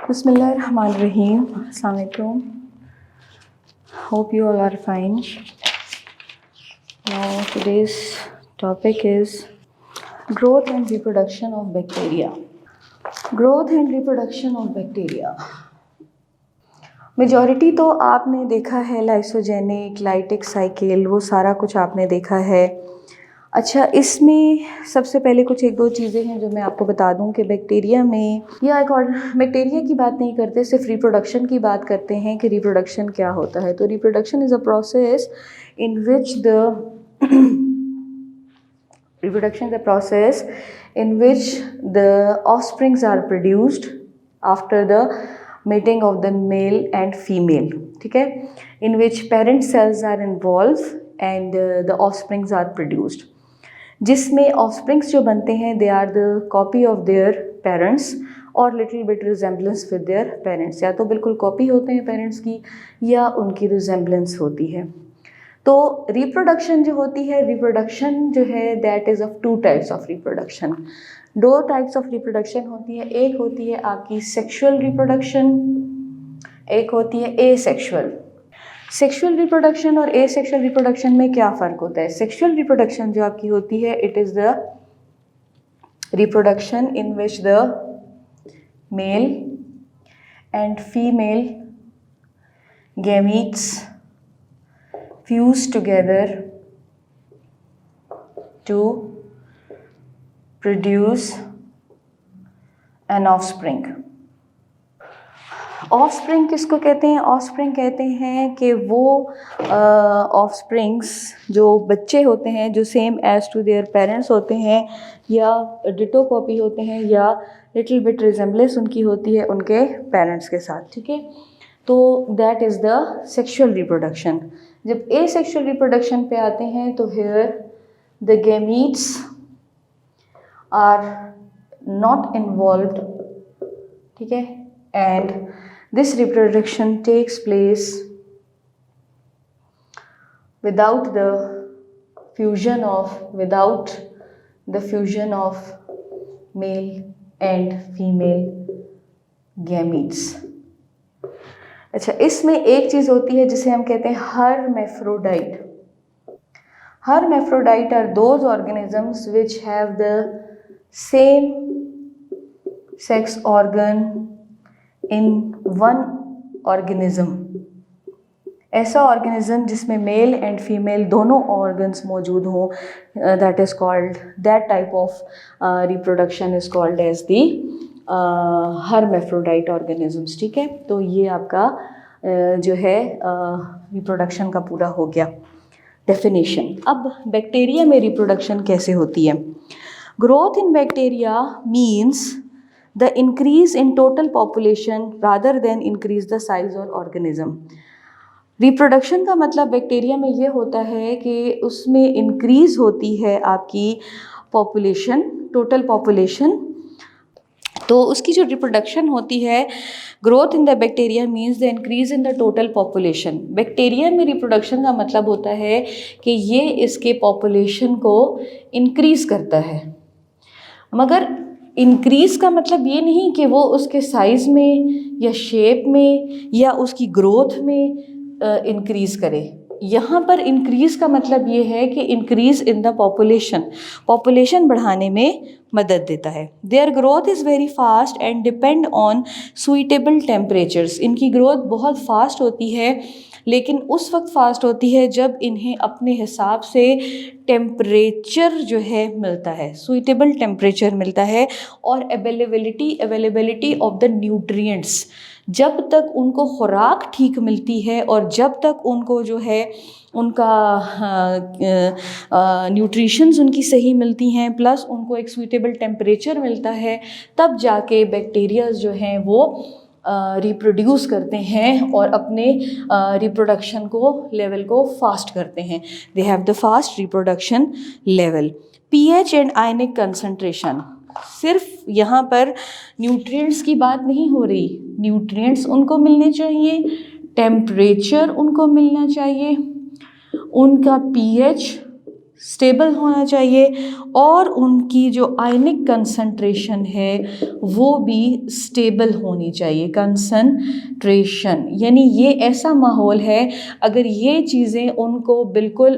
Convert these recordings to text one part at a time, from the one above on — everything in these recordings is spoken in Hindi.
Bismillahirrahmanirrahim. Assalamu alaikum. Hope you all are fine. Now today's topic is growth and reproduction of bacteria. Growth and reproduction of bacteria. Majority तो आपने देखा है लाइसोजेनिक, लाइटिक साइकिल, वो सारा कुछ आपने देखा है। अच्छा, इसमें सबसे पहले कुछ एक दो चीज़ें हैं जो मैं आपको बता दूं कि बैक्टीरिया में या एक और बैक्टीरिया की बात नहीं करते, सिर्फ रिप्रोडक्शन की बात करते हैं कि रिप्रोडक्शन क्या होता है। तो reproduction is a process in which the offsprings are produced after the mating of the male and female, ठीक है, in which parent cells are involved and the offsprings are produced, जिसमें offsprings जो बनते हैं they are the copy of their parents और little bit resemblance with their parents, या तो बिल्कुल कॉपी होते हैं पेरेंट्स की या उनकी रिजेम्बलेंस होती है। तो रिप्रोडक्शन जो होती है, रिप्रोडक्शन जो है that is of two types of reproduction. दो टाइप्स ऑफ रिप्रोडक्शन होती है, एक होती है आपकी सेक्सुअल रिप्रोडक्शन, एक होती है एसेक्सुअल। सेक्सुअल रिप्रोडक्शन और एसेक्सुअल रिप्रोडक्शन में क्या फ़र्क होता है? सेक्सुअल रिप्रोडक्शन जो आपकी होती है, it is the reproduction in which the mail and female gametes fuse together to produce an offspring. Offspring किसको कहते हैं? ऑफस्प्रिंग कहते हैं कि वो ऑफस्प्रिंग्स जो बच्चे होते हैं जो same age to their parents होते हैं या डिटो कॉपी होते हैं या लिटिल बिट रिजेम्बलेंस उनकी होती है उनके पेरेंट्स के साथ, ठीक है। तो that is the sexual reproduction. जब एसेक्सुअल रिप्रोडक्शन पे आते हैं तो here the gametes are not involved, ठीक है, and this reproduction takes place without the fusion of male and female gametes. अच्छा, इसमें एक चीज़ होती है जिसे हम कहते हैं hermaphrodite. Hermaphrodite are those organisms which have the same sex organ in one organism. ऐसा ऑर्गेनिज्म जिसमें मेल एंड फीमेल दोनों ऑर्गन्स मौजूद हों, that is called, that type of reproduction is called as the hermaphrodite organisms, ठीक है। तो ये आपका जो है रिप्रोडक्शन का पूरा हो गया डेफिनेशन। अब बैक्टीरिया में रिप्रोडक्शन कैसे होती है? Growth in bacteria means the increase in total population rather than increase the size और ऑर्गेनिज्म। रिप्रोडक्शन का मतलब बैक्टीरिया में ये होता है कि उसमें इंक्रीज़ होती है आपकी पॉपुलेशन, टोटल पॉपुलेशन। तो उसकी जो रिप्रोडक्शन होती है, growth in the bacteria means the increase in the total population. Bacteria में रिप्रोडक्शन का मतलब होता है कि ये इसके पॉपुलेशन को इंक्रीज़ करता है, मगर इंक्रीज़ का मतलब ये नहीं कि वो उसके साइज़ में या शेप में या उसकी ग्रोथ में इंक्रीज़ करे। यहाँ पर इंक्रीज़ का मतलब ये है कि increase in the population, population बढ़ाने में मदद देता है। Their growth is very fast and depend on suitable temperatures. इनकी ग्रोथ बहुत फास्ट होती है, लेकिन उस वक्त फास्ट होती है जब इन्हें अपने हिसाब से टेम्परेचर जो है मिलता है, सुइटेबल टेम्परेचर मिलता है, और अवेलेबिलिटी ऑफ द न्यूट्रिएंट्स, जब तक उनको खुराक ठीक मिलती है और जब तक उनको जो है उनका न्यूट्रिशंस उनकी सही मिलती हैं, प्लस उनको एक सूटेबल टेम्परेचर मिलता है, तब जाके बैक्टीरियाज जो हैं वो रिप्रोड्यूस करते हैं और अपने रिप्रोडक्शन को लेवल को फास्ट करते हैं। They have the fast reproduction level. PH and ionic concentration, सिर्फ यहाँ पर न्यूट्रिएंट्स की बात नहीं हो रही, न्यूट्रिएंट्स उनको मिलने चाहिए, टेम्परेचर उनको मिलना चाहिए, उनका पीएच स्टेबल होना चाहिए और उनकी जो आयनिक कंसंट्रेशन है वो भी स्टेबल होनी चाहिए। कंसंट्रेशन यानी ये ऐसा माहौल है, अगर ये चीज़ें उनको बिल्कुल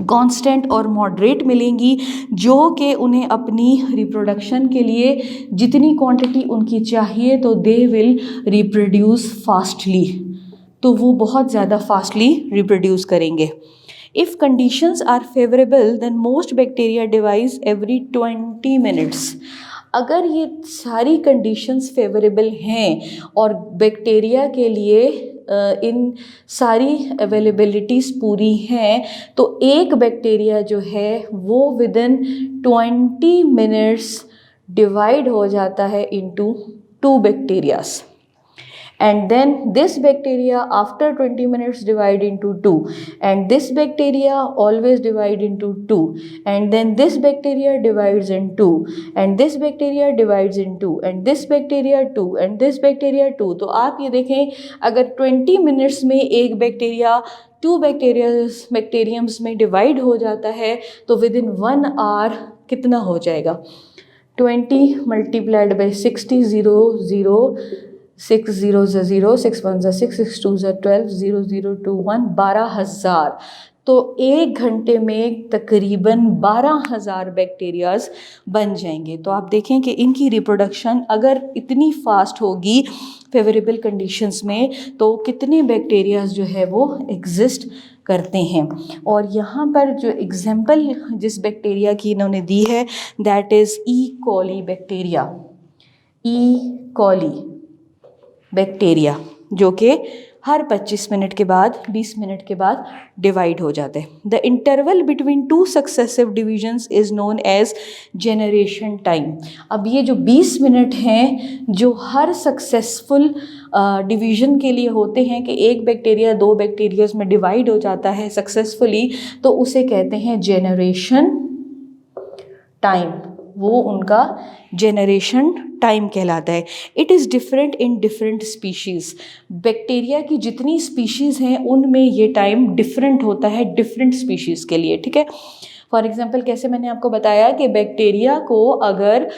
कांस्टेंट और मॉडरेट मिलेंगी, जो कि उन्हें अपनी रिप्रोडक्शन के लिए जितनी क्वांटिटी उनकी चाहिए तो दे विल रिप्रोड्यूस फास्टली, तो वो बहुत ज़्यादा फास्टली रिप्रोड्यूस करेंगे। If conditions are favorable, then most bacteria divides every 20 minutes. अगर ये सारी कंडीशंस फेवरेबल हैं और बैक्टीरिया के लिए इन सारी अवेलेबिलिटीज़ पूरी हैं, तो एक बैक्टीरिया जो है वो विदिन 20 मिनट्स डिवाइड हो जाता है into 2 bacterias. And then this bacteria after 20 minutes divide into 2, and this bacteria always divide into 2, and then this bacteria divides in 2, and this bacteria divides in 2, and this bacteria 2, and this bacteria 2। तो आप ये देखें, अगर 20 मिनट्स में एक बैक्टीरिया 2 बैक्टीरियम्स में डिवाइड हो जाता है तो विद इन 1 आवर कितना हो जाएगा? 20 मल्टीप्लाइड बाई 60, 0 0 6 0 0, 6 1 6, 6 2 12, 0 0 2 1, 12,000। तो एक घंटे में तकरीबन 12,000 बैक्टीरियाज बन जाएंगे। तो आप देखें कि इनकी रिप्रोडक्शन अगर इतनी फास्ट होगी फेवरेबल कंडीशंस में, तो कितने बैक्टीरियाज जो है वो एग्जिस्ट करते हैं। और यहाँ पर जो एग्जाम्पल जिस बैक्टीरिया की इन्होंने दी है that is E coli bacteria. E coli bacteria जो कि हर 25 मिनट के बाद 20 मिनट के बाद डिवाइड हो जाते हैं। The interval between 2 successive divisions is known as generation time. अब ये जो 20 मिनट हैं जो हर सक्सेसफुल डिवीज़न के लिए होते हैं कि एक बैक्टीरिया 2 बैक्टीरियाज में डिवाइड हो जाता है सक्सेसफुली, तो उसे कहते हैं जेनरेशन टाइम। वो उनका जेनरेशन टाइम कहलाता है। It is different in different species. Bacteria की जितनी स्पीशीज़ हैं उनमें ये टाइम डिफरेंट होता है डिफरेंट स्पीशीज़ के लिए, ठीक है। फॉर एग्जांपल कैसे मैंने आपको बताया कि बैक्टीरिया को अगर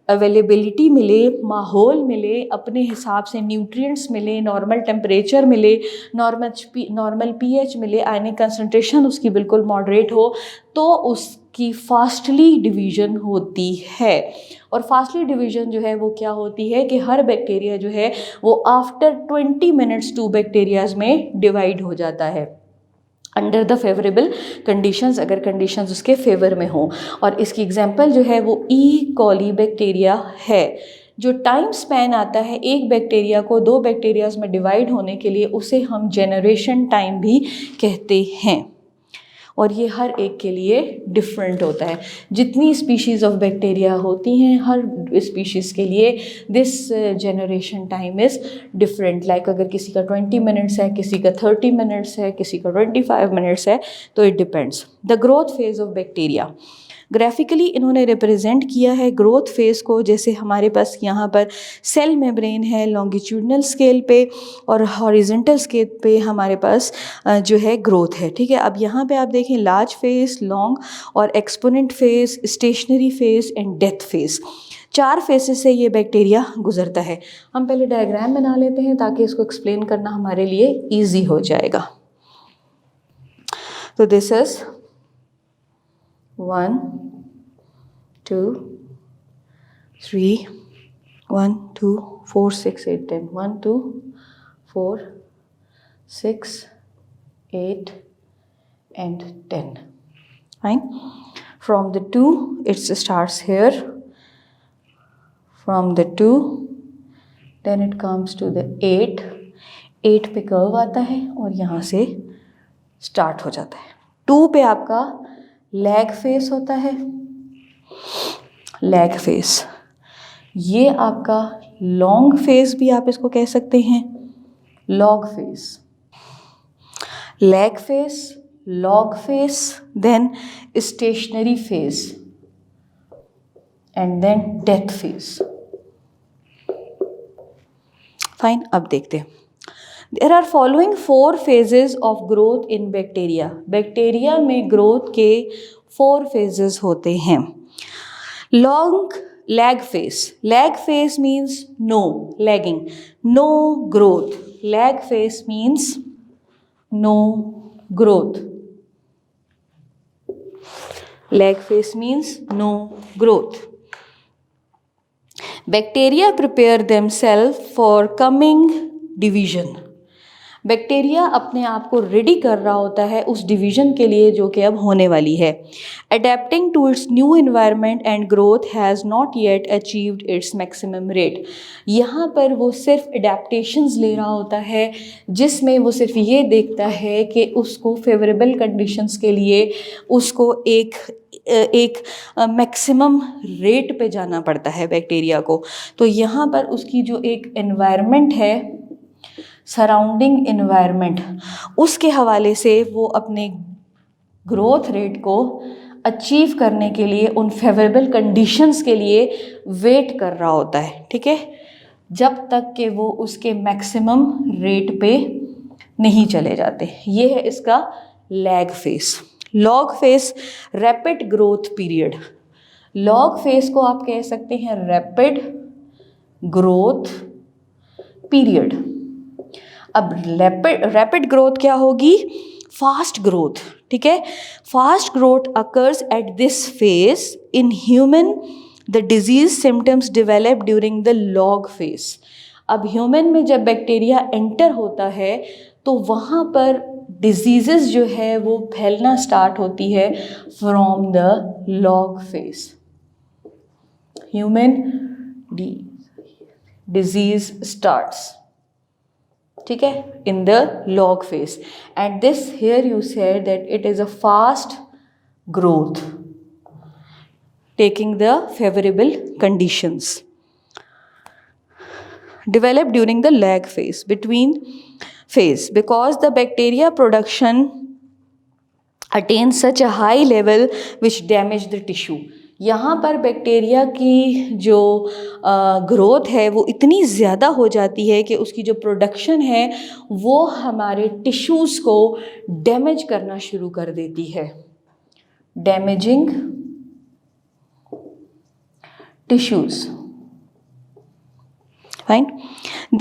अवेलेबिलिटी मिले, माहौल मिले, अपने हिसाब से न्यूट्रिएंट्स मिले, नॉर्मल टेम्परेचर मिले, नॉर्मल पीएच मिले, आयनिक कंसंट्रेशन उसकी बिल्कुल मॉडरेट हो, तो उसकी फास्टली डिवीज़न होती है। और फास्टली डिवीज़न जो है वो क्या होती है कि हर बैक्टीरिया जो है वो आफ्टर 20 मिनट्स 2 बैक्टीरियाज में डिवाइड हो जाता है अंडर द फेवरेबल कंडीशंस, अगर कंडीशंस उसके फेवर में हों। और इसकी एग्जांपल जो है वो ई कॉली बैक्टीरिया है। जो टाइम स्पैन आता है एक बैक्टीरिया को 2 बैक्टीरियाज में डिवाइड होने के लिए, उसे हम जेनरेशन टाइम भी कहते हैं। और ये हर एक के लिए डिफरेंट होता है। जितनी स्पीशीज़ ऑफ बैक्टीरिया होती हैं हर स्पीशीज़ के लिए this generation time is different. Like अगर किसी का 20 मिनट्स है, किसी का 30 मिनट्स है, किसी का 25 मिनट्स है, तो it depends. The growth phase of bacteria, graphically इन्होंने रिप्रेजेंट किया है ग्रोथ फेज़ को। जैसे हमारे पास यहाँ पर सेल मेम्ब्रेन है लॉन्गिट्यूडनल स्केल पे और हॉरिजॉन्टल स्केल पे हमारे पास जो है ग्रोथ है, ठीक है। अब यहाँ पे आप देखें लार्ज फेज़, लॉन्ग और exponent phase, stationary phase and death phase. 4 phases से ये बैक्टीरिया गुजरता है। हम पहले डायग्राम बना लेते हैं ताकि इसको एक्सप्लेन करना हमारे लिए ईजी हो जाएगा। तो this is 1 2 3 1 2 4 6 8 10 1 2 4 6 8 and 10. Fine. From the 2 it starts here. From the 2 then it comes to the 8. 8 पे कर्व आता है और यहाँ से स्टार्ट हो जाता है। 2 पे आपका लैग फेस होता है, लैग फेस। ये आपका लॉन्ग फेस भी आप इसको कह सकते हैं, log phase. Lag phase, log phase, then stationary phase and then death phase. Fine, अब देखते हैं। There are following 4 phases of growth in bacteria. Bacteria में ग्रोथ के 4 phases होते हैं। Long lag phase, lag phase means no lagging, no growth, lag phase means no growth, lag phase means no growth. Bacteria prepare themselves for coming division. Bacteria अपने आप को रेडी कर रहा होता है उस डिवीजन के लिए जो कि अब होने वाली है। Adapting to its new environment and growth has not yet achieved its maximum rate. यहाँ पर वो सिर्फ अडेप्टेशंस ले रहा होता है जिसमें वो सिर्फ ये देखता है कि उसको फेवरेबल कंडीशंस के लिए उसको एक मैक्सिमम रेट पे जाना पड़ता है बैक्टीरिया को। तो यहाँ पर उसकी जो एक एनवायरनमेंट है, सराउंडिंग एनवायरनमेंट, उसके हवाले से वो अपने ग्रोथ रेट को अचीव करने के लिए उन फेवरेबल कंडीशंस के लिए वेट कर रहा होता है, ठीक है, जब तक कि वो उसके मैक्सिमम रेट पे नहीं चले जाते। ये है इसका lag phase. Log face, rapid growth period. Log face को आप कह सकते हैं रैपिड ग्रोथ पीरियड। अब रैपिड ग्रोथ क्या होगी? फास्ट ग्रोथ, ठीक है। Fast growth occurs at this phase in human. The disease symptoms develop during the log phase. अब ह्यूमन में जब बैक्टीरिया एंटर होता है तो वहाँ पर डिजीज़ेस जो है वो फैलना स्टार्ट होती है from the log phase. Human disease starts, ठीक है, in the log phase, and this here you said that it is a fast growth taking the favorable conditions. Develop during the lag phase, between phase, because the bacteria production attains such a high level which damage the tissue. यहाँ पर बैक्टीरिया की जो ग्रोथ है वो इतनी ज़्यादा हो जाती है कि उसकी जो प्रोडक्शन है वो हमारे टिश्यूज़ को डैमेज करना शुरू कर देती है। Damaging tissues, fine.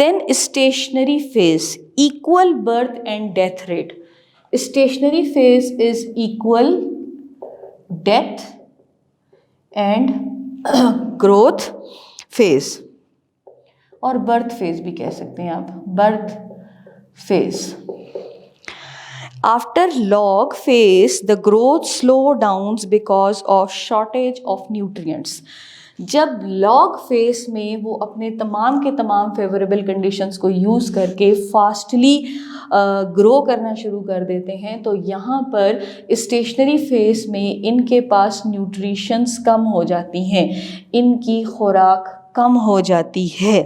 Then stationary phase, equal birth and death rate. Stationary phase is equal death and growth phase, और birth phase भी कह सकते हैं आप, birth phase. After log phase, the growth slow downs because of shortage of nutrients. जब लॉग फेस में वो अपने तमाम के तमाम फेवरेबल कंडीशंस को यूज़ करके फास्टली ग्रो करना शुरू कर देते हैं तो यहाँ पर स्टेशनरी फेस में इनके पास न्यूट्रिशंस कम हो जाती हैं, इनकी खुराक कम हो जाती है।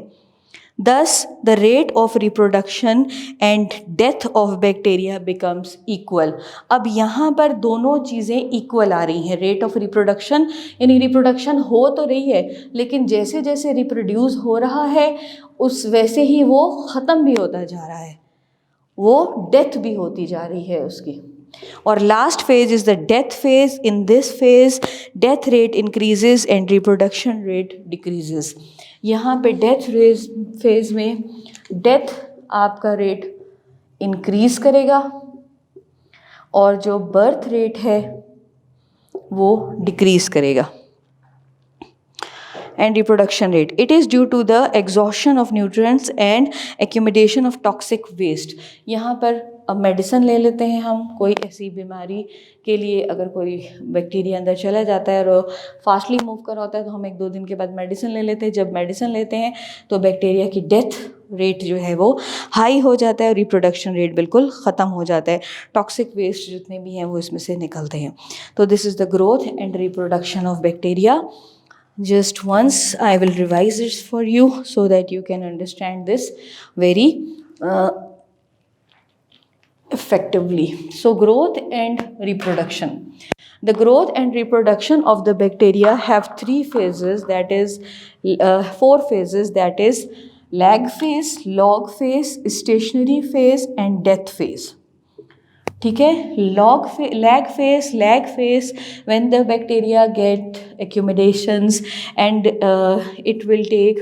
Thus, the rate of reproduction and death of bacteria becomes equal. अब यहाँ पर दोनों चीज़ें इक्वल आ रही हैं। रेट ऑफ रिप्रोडक्शन यानी रिप्रोडक्शन हो तो रही है लेकिन जैसे जैसे रिप्रोड्यूस हो रहा है उस वैसे ही वो ख़त्म भी होता जा रहा है, वो डेथ भी होती जा रही है उसकी। और last phase is the death phase. In this phase death rate increases and reproduction rate decreases. यहाँ पे डेथ फेज में डेथ आपका रेट इंक्रीज़ करेगा और जो बर्थ रेट है वो डिक्रीज़ करेगा। and reproduction rate. It is due to the exhaustion of nutrients and accumulation of toxic waste. यहाँ पर अब मेडिसिन ले लेते हैं हम कोई ऐसी बीमारी के लिए, अगर कोई बैक्टीरिया अंदर चला जाता है और फास्टली मूव कर होता है तो हम 1-2 दिन के बाद मेडिसिन ले लेते हैं। जब मेडिसिन लेते हैं तो बैक्टीरिया की डेथ रेट जो है वो हाई हो जाता है और रिप्रोडक्शन रेट बिल्कुल ख़त्म हो जाता है। टॉक्सिक वेस्ट जितने भी हैं वो इसमें से निकलते हैं। तो this is the growth and reproduction of bacteria. Just once I will revise this for you so that you can understand this very effectively. So growth and reproduction. The growth and reproduction of the bacteria have 3 phases, that is 4 phases, that is lag phase, log phase, stationary phase and death phase. ठीक है, lag phase when the bacteria get accumulations and it will take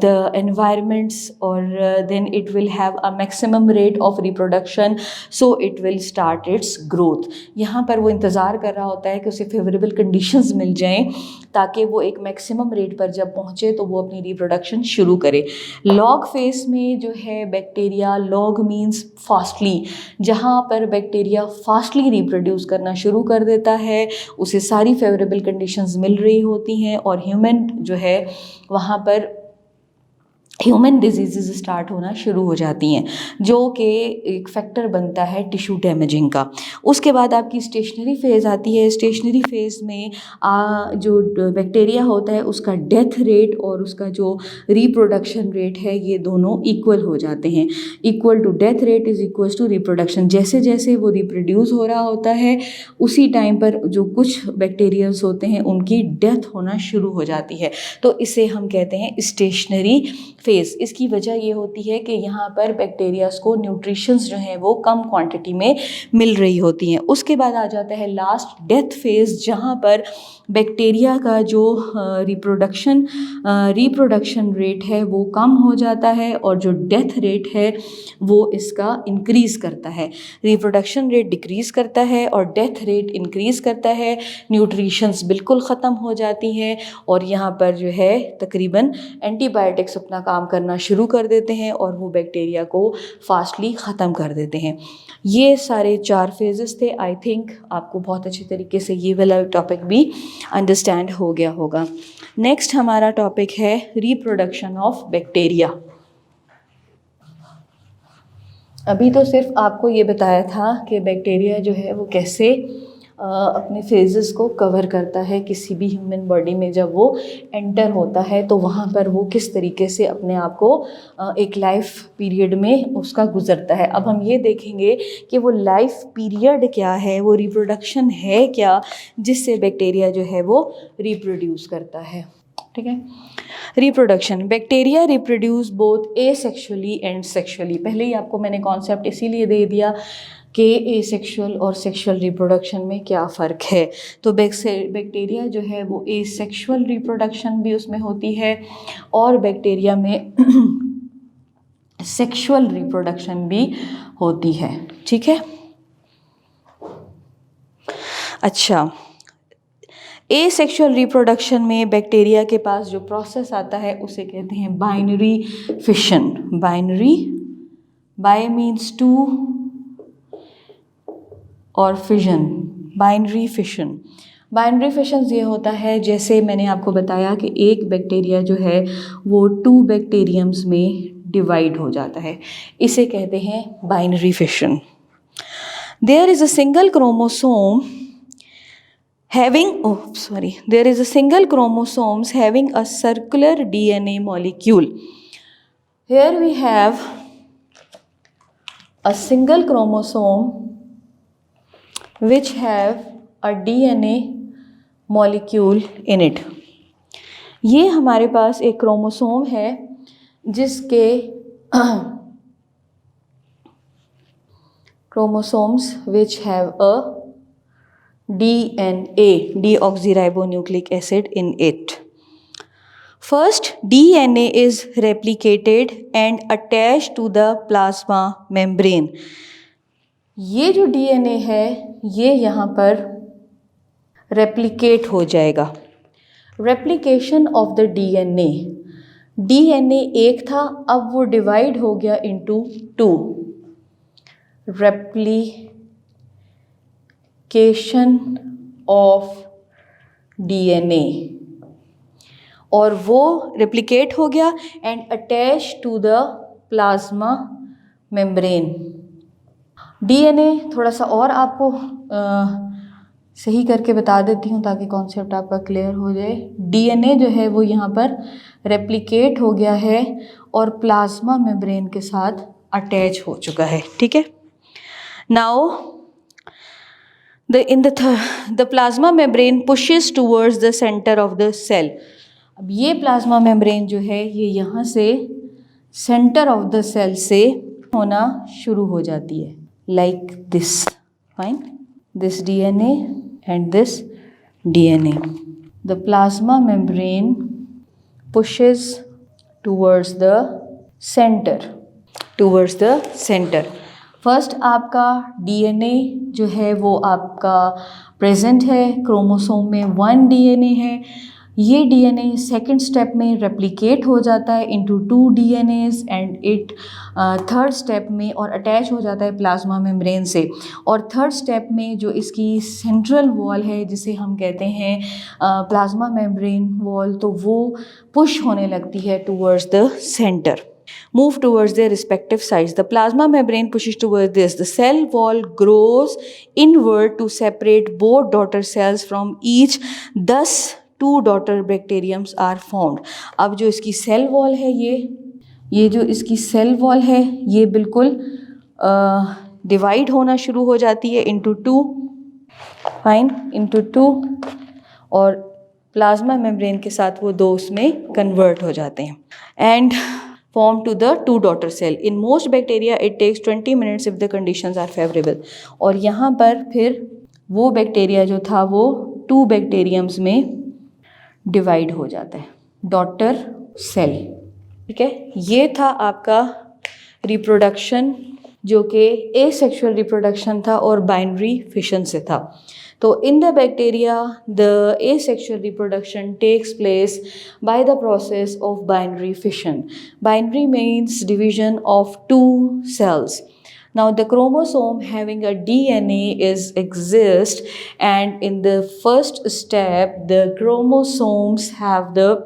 the environments or then it will have a maximum rate of reproduction, so it will start its growth। यहाँ पर वो इंतज़ार कर रहा होता है कि उसे फेवरेबल कंडीशंस मिल जाएं ताकि वो एक मैक्सिमम रेट पर जब पहुँचे तो वो अपनी रिप्रोडक्शन शुरू करे। लॉग फेज में जो है बैक्टीरिया, लॉग मीन्स फास्टली, जहाँ पर बैक्टीरिया फास्टली रिप्रोड्यूस करना शुरू कर देता है, उसे सारी फेवरेबल कंडीशंस मिल रही होती हैं और ह्यूमन जो है वहाँ पर ह्यूमन डिजीज़ स्टार्ट होना शुरू हो जाती हैं, जो कि एक फैक्टर बनता है टिश्यू डैमेजिंग का। उसके बाद आपकी स्टेशनरी फेज़ आती है। स्टेशनरी फेज़ में जो बैक्टीरिया होता है उसका डेथ रेट और उसका जो रिप्रोडक्शन रेट है ये दोनों इक्वल हो जाते हैं। Equal to death rate is equal to reproduction. जैसे जैसे वो रिप्रोड्यूस हो रहा होता है उसी टाइम पर जो कुछ बैक्टीरियाज होते हैं उनकी डेथ होना शुरू हो जाती है, तो इसे हम कहते हैं स्टेशनरी फेज़। इसकी वजह ये होती है कि यहाँ पर बैक्टीरियाज को न्यूट्रिशंस जो हैं वो कम क्वांटिटी में मिल रही होती हैं। उसके बाद आ जाता है लास्ट डेथ फेज़, जहाँ पर बैक्टीरिया का जो रिप्रोडक्शन रेट है वो कम हो जाता है और जो डेथ रेट है वो इसका इंक्रीज़ करता है। रिप्रोडक्शन रेट डिक्रीज़ करता है और डेथ रेट इंक्रीज़ करता है, न्यूट्रिशंस बिल्कुल ख़त्म हो जाती हैं और यहाँ पर जो है तकरीबन एंटीबायोटिक्स अपना काम करना शुरू कर देते हैं और वो बैक्टीरिया को फास्टली ख़त्म कर देते हैं। ये सारे 4 फेजेस थे। आई थिंक आपको बहुत अच्छे तरीके से ये वाला टॉपिक भी अंडरस्टैंड हो गया होगा। नेक्स्ट हमारा टॉपिक है रिप्रोडक्शन ऑफ बैक्टीरिया। अभी तो सिर्फ आपको ये बताया था कि बैक्टीरिया जो है वो कैसे अपने फेजेस को कवर करता है। किसी भी ह्यूमन बॉडी में जब वो एंटर होता है तो वहाँ पर वो किस तरीके से अपने आप को एक लाइफ पीरियड में उसका गुजरता है। अब हम ये देखेंगे कि वो लाइफ पीरियड क्या है, वो रिप्रोडक्शन है क्या जिससे बैक्टीरिया जो है वो रिप्रोड्यूस करता है। ठीक है, reproduction. Bacteria reproduce both asexually and sexually. पहले ही आपको मैंने कॉन्सेप्ट इसीलिए दे दिया कि एसेक्सुअल और सेक्सुअल रिप्रोडक्शन में क्या फ़र्क है। तो बैक्टीरिया जो है वो एसेक्सुअल रिप्रोडक्शन भी उसमें होती है और बैक्टीरिया में सेक्सुअल रिप्रोडक्शन भी होती है। ठीक है, अच्छा, एसेक्सुअल रिप्रोडक्शन में बैक्टीरिया के पास जो प्रोसेस आता है उसे कहते हैं binary fission. Bi means two और fission, binary fission. Binary fission ये होता है, जैसे मैंने आपको बताया कि एक बैक्टीरिया जो है वो 2 बैक्टीरियम्स में डिवाइड हो जाता है, इसे कहते हैं binary fission. There is a single chromosomes having a circular DNA molecule. Here we have a single chromosome which have a DNA molecule in it. ये हमारे पास एक क्रोमोसोम है जिसके chromosomes which have a DNA, deoxyribonucleic acid in it. First, DNA is replicated and attached to the plasma membrane. ये जो DNA है ये यहाँ पर replicate हो जाएगा। Replication of the DNA एक था, अब वो divide हो गया into 2। Replication of DNA, और वो replicate हो गया and attached to the plasma membrane। DNA थोड़ा सा और आपको सही करके बता देती हूँ ताकि कॉन्सेप्ट आपका क्लियर हो जाए। DNA जो है वो यहाँ पर replicate हो गया है और प्लाज्मा मेम्ब्रेन के साथ अटैच हो चुका है। ठीक है, now the plasma membrane pushes towards the center of the cell। अब ये प्लाज्मा मेम्ब्रेन जो है ये यहाँ से सेंटर ऑफ द सेल से होना शुरू हो जाती है, like this, fine, this DNA and this DNA. The plasma membrane pushes towards the center, towards the center. First आपका DNA जो है वो आपका प्रेजेंट है, क्रोमोसोम में 1 DNA है। ये DNA सेकेंड स्टेप में रेप्लिकेट हो जाता है into 2 DNAs and it third step में और अटैच हो जाता है प्लाज्मा मेम्ब्रेन से। और थर्ड स्टेप में जो इसकी सेंट्रल वॉल है जिसे हम कहते हैं प्लाज्मा मेम्ब्रेन वॉल, तो वो पुश होने लगती है towards the centre, move towards their respective sides. The plasma membrane pushes towards this. The cell wall grows inward to separate both daughter cells from each. Thus, 2 daughter bacteriums are formed. अब जो इसकी सेल वॉल है ये जो इसकी सेल वॉल है ये बिल्कुल डिवाइड होना शुरू हो जाती है into 2, फाइन, into 2, और प्लाज्मा मेम्ब्रेन के साथ वो 2 उसमें कन्वर्ट हो जाते हैं and form to the 2 daughter cell. In most bacteria it takes 20 minutes if the conditions are favorable. और यहाँ पर फिर वो बैक्टीरिया जो था वो 2 बैक्टीरियम्स में डिवाइड हो जाता है, डॉटर सेल, ठीक है। ये था आपका रिप्रोडक्शन जो कि एसेक्सुअल रिप्रोडक्शन था और बाइनरी फिशन से था। तो in the bacteria, the asexual reproduction takes place by the process of binary fission. Binary means division of 2 cells. Now the chromosome having a DNA exists, and in the first step the chromosomes have the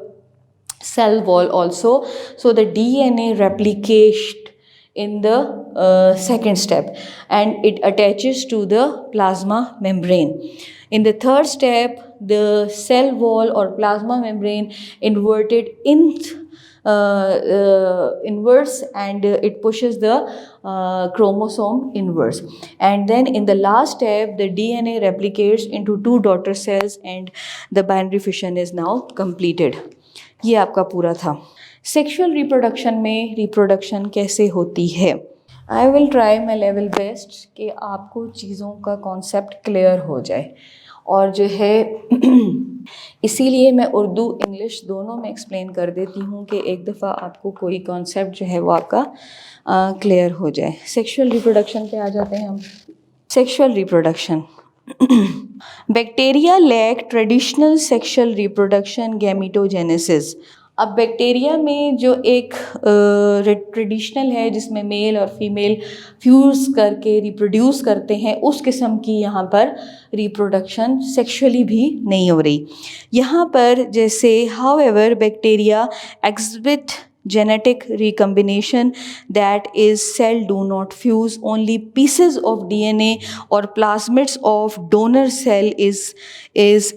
cell wall also. So the DNA replicates in the second step and it attaches to the plasma membrane. In the third step the cell wall or plasma membrane inverted inwards and it pushes the chromosome inwards, and then in the last step the DNA replicates into 2 daughter cells and the binary fission is now completed. ये आपका पूरा था। सेक्शुअल रिप्रोडक्शन में रिप्रोडक्शन कैसे होती है, I will try my level best कि आपको चीज़ों का कॉन्सेप्ट क्लियर हो जाए। और जो है इसीलिए मैं उर्दू इंग्लिश दोनों में एक्सप्लेन कर देती हूँ कि एक दफ़ा आपको कोई कॉन्सेप्ट जो है वो आपका क्लियर हो जाए। सेक्शुअल रिप्रोडक्शन पे आ जाते हैं हम। Sexual reproduction, bacteria lack traditional sexual reproduction gametogenesis. अब बैक्टीरिया में जो एक ट्रेडिशनल है जिसमें मेल और फीमेल फ्यूज़ करके रिप्रोड्यूस करते हैं, उस किस्म की यहाँ पर रिप्रोडक्शन सेक्शुअली भी नहीं हो रही। यहाँ पर जैसे however bacteria exhibit genetic recombination, that is cell do not fuse, only pieces of DNA or plasmids of donor cell is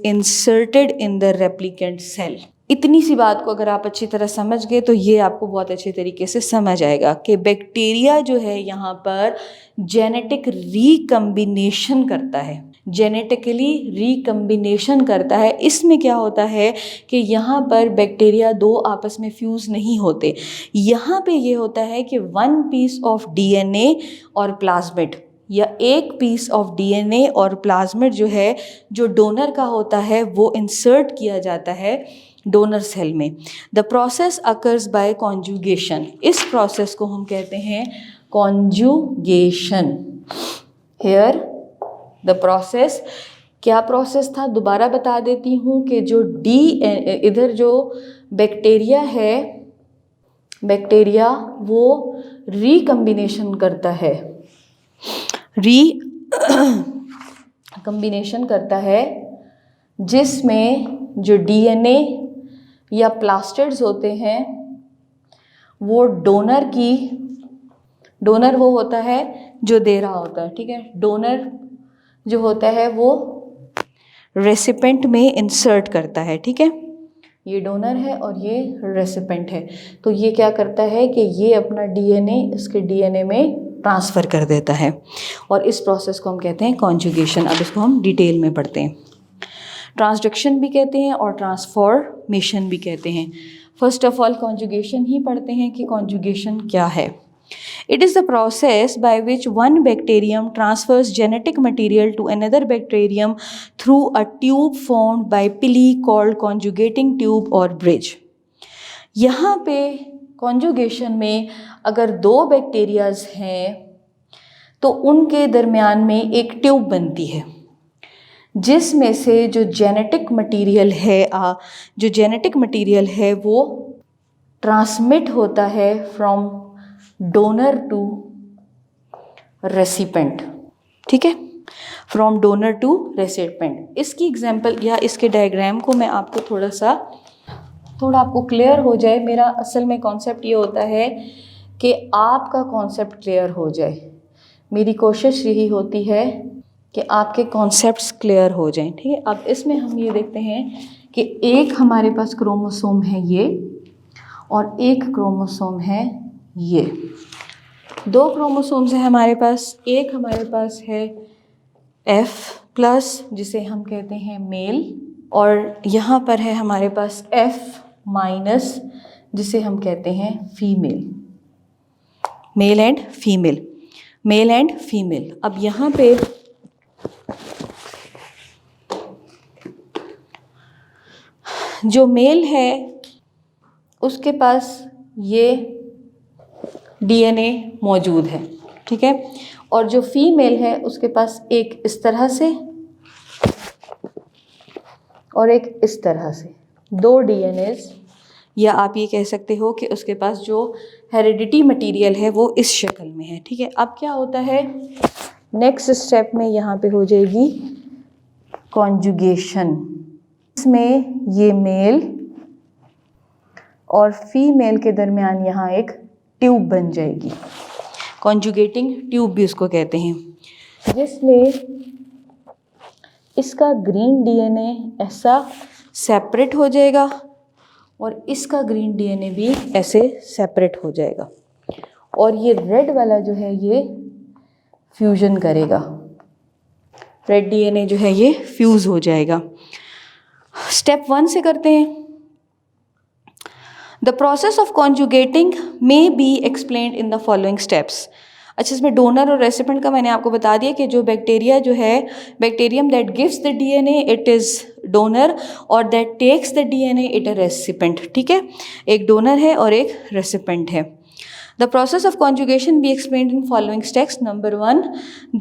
inserted in the replicant cell. इतनी सी बात को अगर आप अच्छी तरह समझ गए तो ये आपको बहुत अच्छे तरीके से समझ आएगा कि बैक्टीरिया जो है यहाँ पर जेनेटिक रिकम्बिनेशन करता है, जेनेटिकली रिकम्बिनेशन करता है। इसमें क्या होता है कि यहाँ पर बैक्टीरिया 2 आपस में फ्यूज़ नहीं होते। यहाँ पे ये होता है कि 1 पीस ऑफ DNA और प्लाज्मिड या 1 पीस ऑफ DNA और प्लाज्मिड जो है जो डोनर का होता है वो इंसर्ट किया जाता है डोनर सेल में। The process occurs by conjugation, इस प्रोसेस को हम कहते हैं कॉन्जुगेशन। हेयर द प्रोसेस, क्या प्रोसेस था दोबारा बता देती हूँ कि जो इधर जो बैक्टीरिया है, बैक्टीरिया वो रिकम्बिनेशन करता है, रिकम्बिनेशन करता है जिसमें जो DNA या प्लास्टिड्स होते हैं वो डोनर वो होता है जो दे रहा होता है, ठीक है। डोनर जो होता है वो रेसिपेंट में इंसर्ट करता है, ठीक है। ये डोनर है और ये रेसिपेंट है। तो ये क्या करता है कि ये अपना DNA इसके DNA में ट्रांसफ़र कर देता है और इस प्रोसेस को हम कहते हैं कॉन्जुगेशन। अब इसको हम डिटेल में पढ़ते हैं। ट्रांसडक्शन भी कहते हैं और ट्रांसफॉर्मेशन भी कहते हैं। फर्स्ट ऑफ ऑल कॉन्जुगेशन ही पढ़ते हैं कि कॉन्जुगेशन क्या है। It is the process by which one bacterium transfers genetic material to another bacterium through a tube formed by pili called conjugating tube or bridge. यहाँ पे कॉन्जुगेशन में अगर दो बैक्टीरियाज हैं तो उनके दरमियान में एक ट्यूब बनती है जिसमें से जो जेनेटिक मटेरियल है वो ट्रांसमिट होता है फ्रॉम डोनर टू रेसिपेंट, ठीक है, फ्रॉम डोनर टू रेसिपेंट। इसकी एग्जांपल या इसके डायग्राम को मैं आपको थोड़ा आपको क्लियर हो जाए। मेरा असल में कॉन्सेप्ट ये होता है कि आपका कॉन्सेप्ट क्लियर हो जाए। मेरी कोशिश यही होती है कि आपके कॉन्सेप्ट्स क्लियर हो जाएं, ठीक है। अब इसमें हम ये देखते हैं कि एक हमारे पास क्रोमोसोम है ये और एक क्रोमोसोम है ये। दो क्रोमोसोम्स हैं हमारे पास। एक हमारे पास है F+ जिसे हम कहते हैं मेल, और यहाँ पर है हमारे पास F- जिसे हम कहते हैं फीमेल। Mail and female. अब यहाँ पे जो मेल है उसके पास ये DNA मौजूद है, ठीक है, और जो फीमेल है उसके पास एक इस तरह से और एक इस तरह से दो DNAs, या आप ये कह सकते हो कि उसके पास जो हेरिडिटी मटेरियल है वो इस शक्ल में है, ठीक है। अब क्या होता है, नेक्स्ट स्टेप में यहाँ पे हो जाएगी कॉन्जुगेशन। इसमें ये मेल और फीमेल के दरमियान यहाँ एक ट्यूब बन जाएगी, कॉन्जुगेटिंग ट्यूब भी उसको कहते हैं, जिसमें इसका ग्रीन DNA ऐसा सेपरेट हो जाएगा और इसका ग्रीन DNA भी ऐसे सेपरेट हो जाएगा, और ये रेड वाला जो है ये फ्यूजन करेगा। रेड DNA जो है ये फ्यूज़ हो जाएगा। स्टेप 1 से करते हैं। The process of conjugating may be explained in the following steps. अच्छा, इसमें डोनर और रेसिपेंट का मैंने आपको बता दिया कि जो बैक्टीरिया जो है, bacterium that gives the DNA it is donor और that takes the DNA it a recipient, ठीक है। एक डोनर है और एक रेसिपेंट है। The process of conjugation be explained in following steps. Number 1,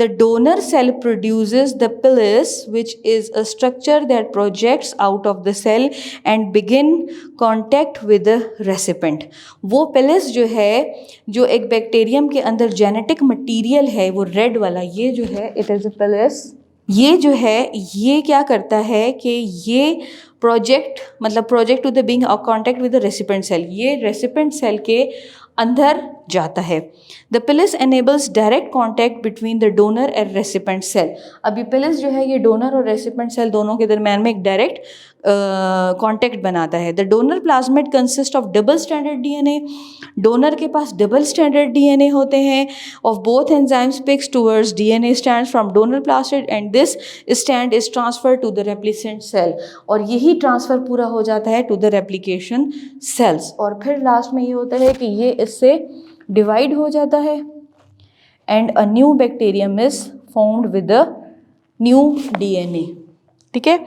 the donor cell produces the pilus, which is a structure that projects out of the cell and begin contact with the recipient. वो pilus जो है, जो एक बैक्टीरियम के अंदर जेनेटिक मटीरियल है, वो रेड वाला ये जो है, it is a pilus. ये जो है ये क्या करता है कि ये प्रोजेक्ट टू द बिंग और contact with the recipient cell, ये रेसिपेंट सेल के अंदर जाता है। The pilus enables direct contact between the donor and recipient cell. अभी पिलिस जो है ये डोनर और रेसिपेंट सेल दोनों के दरम्यान में एक डायरेक्ट कॉन्टैक्ट बनाता है। The donor plasmid consist of double standard DNA। Donor के पास डबल स्टैंडर्ड DNA होते हैं of both enzymes picks towards DNA stands from donor plasmid and this stand is transfer to the replicant cell, और यही ट्रांसफ़र पूरा हो जाता है टू द रेप्लिकेशन सेल्स। और फिर लास्ट में ये होता है कि ये इससे डिवाइड हो जाता है and a new bacterium is formed with the new DNA, ठीक है।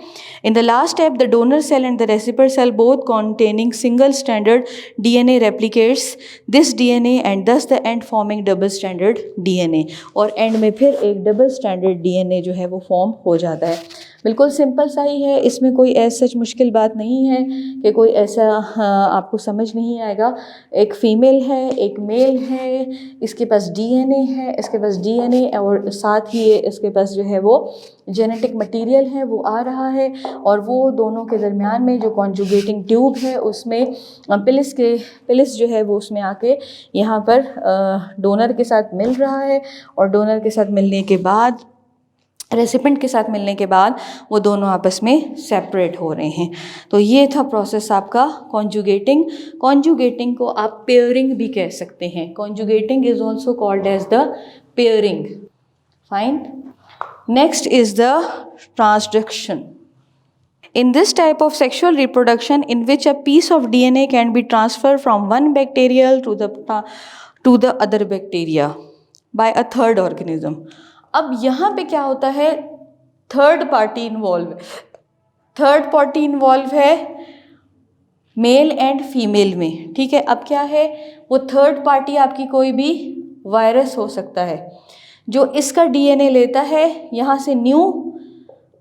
In the last step the donor cell and the recipient cell both containing single standard DNA replicates this DNA and thus the end forming double standard DNA, और एंड में फिर एक डबल स्टैंडर्ड DNA जो है वो फॉर्म हो जाता है। बिल्कुल सिंपल सा ही है, इसमें कोई ऐसा सच मुश्किल बात नहीं है कि कोई ऐसा आपको समझ नहीं आएगा। एक फीमेल है, एक मेल है, इसके पास DNA है, इसके पास DNA और साथ ही इसके पास जो है वो जेनेटिक मटेरियल है वो आ रहा है, और वो दोनों के दरमियान में जो कॉन्जुगेटिंग ट्यूब है उसमें पिलिस जो है वो उसमें आके यहाँ पर डोनर के साथ मिल रहा है, और डोनर के साथ मिलने के बाद रेसिपेंट के साथ मिलने के बाद वो दोनों आपस में सेपरेट हो रहे हैं। तो ये था प्रोसेस आपका कॉन्जुगेटिंग को आप पेयरिंग भी कह सकते हैं। Conjugating is also called as the pairing. Fine. Next is the transduction. In this type of sexual reproduction in which a piece of DNA can be transferred from one bacterial to the other bacteria by a third organism. अब यहाँ पे क्या होता है, थर्ड पार्टी इन्वॉल्व है मेल एंड फीमेल में, ठीक है. अब क्या है, वो थर्ड पार्टी आपकी कोई भी वायरस हो सकता है जो इसका डीएनए लेता है, यहाँ से न्यू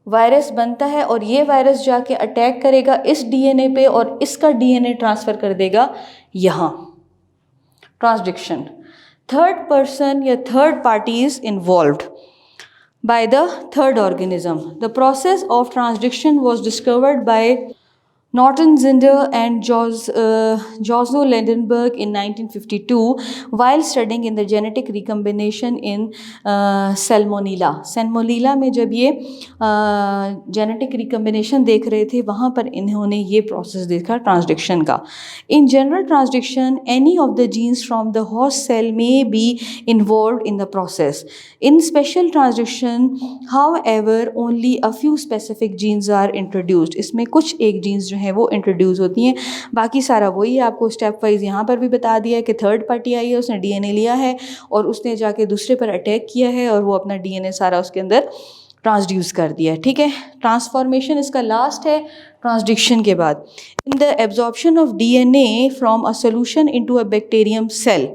वायरस बनता है और ये वायरस जाके अटैक करेगा इस डीएनए पे और इसका डीएनए ट्रांसफ़र कर देगा यहाँ. ट्रांसडिक्शन, थर्ड पर्सन या third party is involved by the third organism. The process of transdiction was discovered by Norton Zinder and Josno Lendenberg in 1952 while studying in the genetic recombination in Salmonella. Salmonella में जब ये genetic recombination देख रहे थे, वहाँ पर इन्होंने ये process देखा transdiction का. In general transdiction, any of the genes from the host cell may be involved in the process. In special transdiction, however, only a few specific genes are introduced. इसमें कुछ एक genes जो है वो इंट्रोड्यूस होती हैं, बाकी सारा वही आपको स्टेप वाइज यहाँ पर भी बता दिया है कि थर्ड पार्टी आई है, उसने डीएनए लिया है और उसने जाके दूसरे पर अटैक किया है और वो अपना डीएनए सारा उसके अंदर ट्रांसड्यूस कर दिया है, ठीक है. ट्रांसफॉर्मेशन इसका लास्ट है ट्रांसडिक्शन के बाद. In the absorption of DNA from a solution into a bacterium cell,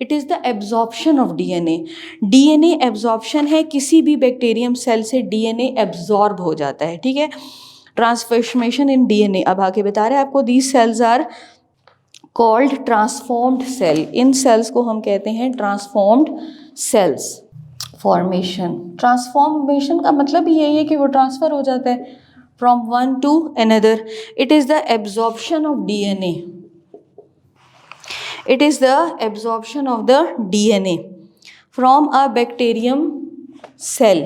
it is the absorption of DNA. DNA absorption है, किसी भी बैक्टीरियम सेल से डीएनए एब्जॉर्ब हो जाता है, ठीक है. ट्रांसफॉर्मेशन इन डीएनए, अब आगे बता रहे हैं आपको, these cells are called transformed cell. इन सेल्स को हम कहते हैं ट्रांसफॉर्म्ड सेल्स. फॉर्मेशन, ट्रांसफॉर्मेशन का मतलब ही यही है कि वो ट्रांसफ़र हो जाता है from one two another. It is the absorption of DNA. It is the absorption of the DNA from a bacterium cell.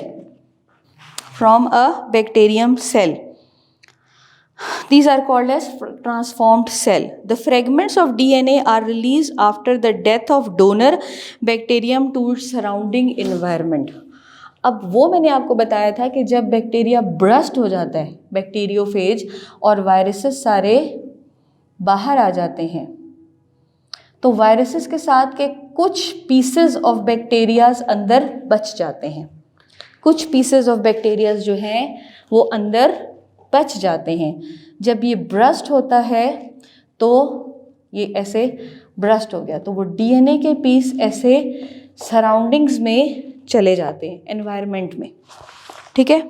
From a bacterium cell. These are called as transformed cell. The fragments of DNA are released after the death of donor bacterium to its surrounding environment. अब वो मैंने आपको बताया था कि जब बैक्टीरिया ब्रस्ट हो जाता है, बैक्टीरियोफेज, और वायरसेस सारे बाहर आ जाते हैं, तो वायरसेस के साथ के कुछ पीसेस ऑफ बैक्टीरियाज अंदर बच जाते हैं. कुछ पीसेस ऑफ बैक्टीरियाज जो हैं वो अंदर बच जाते हैं. जब ये ब्रस्ट होता है तो ये ऐसे ब्रस्ट हो गया, तो वो डीएनए के पीस ऐसे सराउंडिंग्स में चले जाते हैं, एनवायरनमेंट में, ठीक है.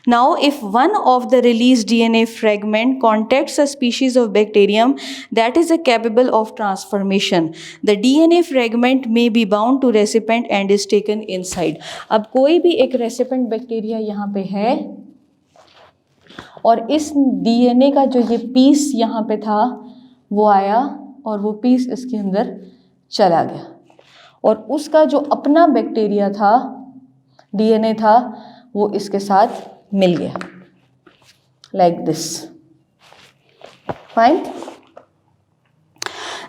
Now, if one of the released DNA fragment contacts a species of bacterium that is capable of transformation, the DNA fragment may be bound to recipient and is taken inside. अब कोई भी एक रेसिपेंट बैक्टीरिया यहाँ पे है और इस DNA का जो ये पीस यहाँ पे था वो आया और वो पीस इसके अंदर चला गया और उसका जो अपना बैक्टीरिया था, DNA था, वो इसके साथ मिल गया, like this. Fine.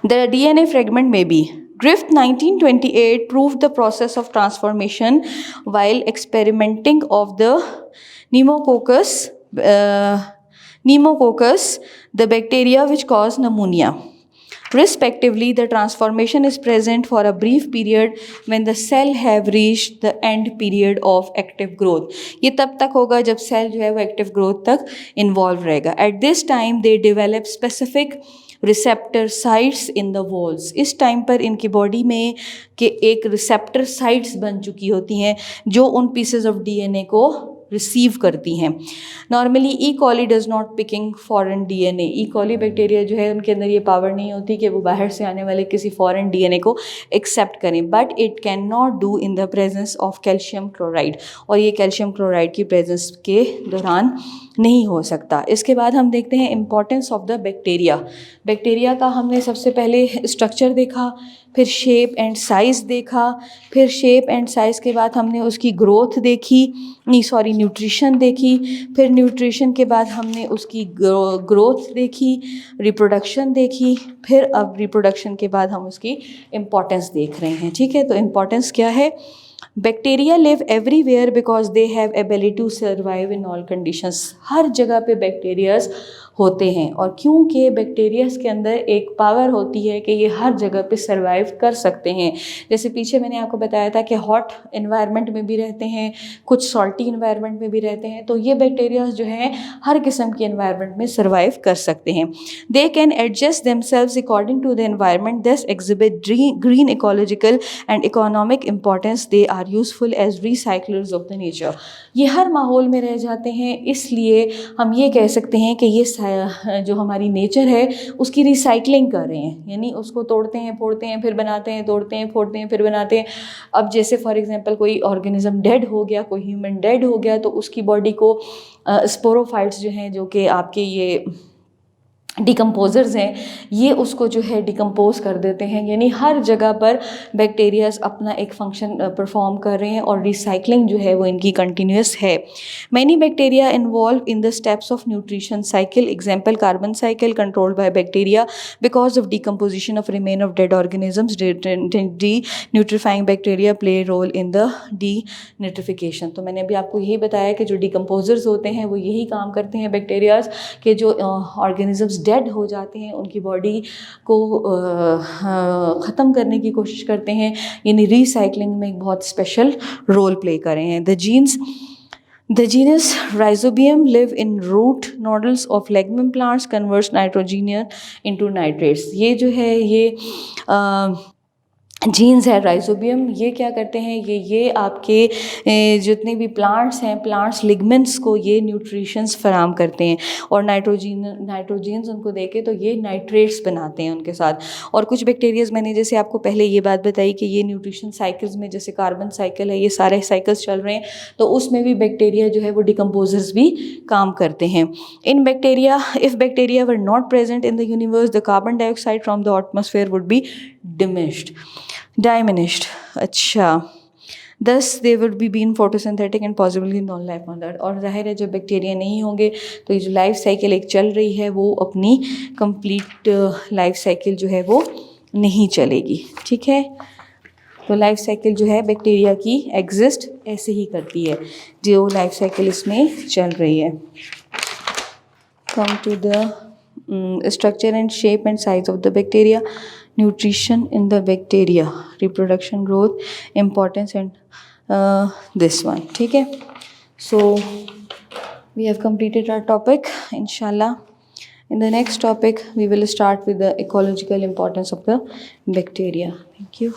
The DNA fragment may be. Griffith 1928 proved the process of transformation while experimenting of the pneumococcus, the bacteria which cause pneumonia. Respectively, the transformation is present for a brief period when the cell have reached the end period of active growth. ये तब तक होगा जब सेल जो है वो एक्टिव ग्रोथ तक इन्वॉल्व रहेगा. At this time, they develop specific receptor sites in the walls. इस टाइम पर इनकी बॉडी में के एक रिसेप्टर साइट्स बन चुकी होती हैं जो उन पीसेस ऑफ डीएनए को रिसीव करती हैं. Normally E coli does not picking foreign DNA. E coli bacteria जो है उनके अंदर ये पावर नहीं होती कि वो बाहर से आने वाले किसी फॉरेन डीएनए को एक्सेप्ट करें, but it can not do in the presence of calcium chloride. और ये कैल्शियम क्लोराइड की प्रेजेंस के दौरान नहीं हो सकता. इसके बाद हम देखते हैं importance of the bacteria. Bacteria का हमने सबसे पहले स्ट्रक्चर देखा, फिर शेप एंड साइज़ देखा, फिर शेप एंड साइज़ के बाद हमने उसकी ग्रोथ देखी, न्यूट्रिशन देखी, फिर न्यूट्रिशन के बाद हमने उसकी ग्रोथ देखी, रिप्रोडक्शन देखी, फिर अब रिप्रोडक्शन के बाद हम उसकी इम्पॉर्टेंस देख रहे हैं. ठीक है, तो इम्पॉर्टेंस क्या है bacteria live everywhere because they have ability to survive in all conditions. हर जगह पे बैक्टीरियाज होते हैं और क्योंकि बैक्टीरियाज के अंदर एक पावर होती है कि ये हर जगह पे सर्वाइव कर सकते हैं। जैसे पीछे मैंने आपको बताया था कि हॉट इन्वायरमेंट में भी रहते हैं, कुछ सॉल्टी इन्वायरमेंट में भी रहते हैं, तो ये बैक्टीरियाज जो हैं हर किस्म के इन्वायरमेंट में सर्वाइव कर सकते हैं। They can adjust themselves according to the environment, this exhibit green ecological and economic importance, they are useful as recyclers of the nature. ये हर माहौल में रह जाते हैं, इसलिए हम ये कह सकते हैं कि ये जो हमारी नेचर है उसकी रिसाइकलिंग कर रहे हैं, यानी उसको तोड़ते हैं, फोड़ते हैं, फिर बनाते हैं, तोड़ते हैं, फोड़ते हैं, फिर बनाते हैं। अब जैसे फॉर एग्जांपल कोई ऑर्गेनिज्म डेड हो गया, कोई ह्यूमन डेड हो गया, तो उसकी बॉडी को स्पोरोफाइट्स जो हैं, जो कि आपके ये डिकम्पोजर्स हैं, ये उसको जो है डिकम्पोज कर देते हैं। यानी हर जगह पर बैक्टीरियाज अपना एक फंक्शन परफॉर्म कर रहे हैं और रिसाइकलिंग जो है वो इनकी कंटिन्यूस है। Many bacteria involve in the steps of nutrition cycle, example carbon cycle controlled by bacteria because of decomposition of remain of dead organisms, denitrifying bacteria play role in the denitrification. तो मैंने अभी आपको यही बताया कि जो डिकम्पोजर्स होते हैं वो यही काम करते हैं बैक्टीरियाज के, जो ऑर्गेनिजम्स डेड हो जाते हैं उनकी बॉडी को ख़त्म करने की कोशिश करते हैं, यानी रिसाइकलिंग में एक बहुत स्पेशल रोल प्ले कर रहे हैं। The genus Rhizobium live in root nodules of legume plants, converts nitrogen into nitrates। ये जो है ये जीन्स है राइजोबियम, ये क्या करते हैं, ये आपके जितने भी प्लांट्स हैं, प्लांट्स लिगमेंट्स को ये न्यूट्रिशंस फराम करते हैं और नाइट्रोजन्स उनको देके तो ये नाइट्रेट्स बनाते हैं उनके साथ। और कुछ बैक्टीरियाज, मैंने जैसे आपको पहले ये बात बताई कि ये न्यूट्रिशन साइकिल्स में, जैसे कार्बन साइकिल है, ये सारे साइकिल्स चल रहे हैं, तो उसमें भी बैक्टीरिया जो है वो डिकम्पोजर्स भी काम करते हैं। इन bacteria, if bacteria were not present in the universe, the carbon dioxide from the atmosphere would be diminished। अच्छा, thus they would be being photosynthetic and possibly non life on that। और जाहिर है जब बैक्टीरिया नहीं होंगे तो ये जो लाइफ साइकिल एक चल रही है वो अपनी कंप्लीट लाइफ साइकिल जो है वो नहीं चलेगी। ठीक है, तो लाइफ साइकिल जो है बैक्टीरिया की एग्जिस्ट ऐसे ही करती है, जो लाइफ साइकिल इसमें चल रही है। Come to the structure and shape and size of the bacteria, nutrition in the bacteria, reproduction, growth, importance, and this one। ठीक है, so we have completed our topic। inshallah in the next topic we will start with the ecological importance of the bacteria। thank you।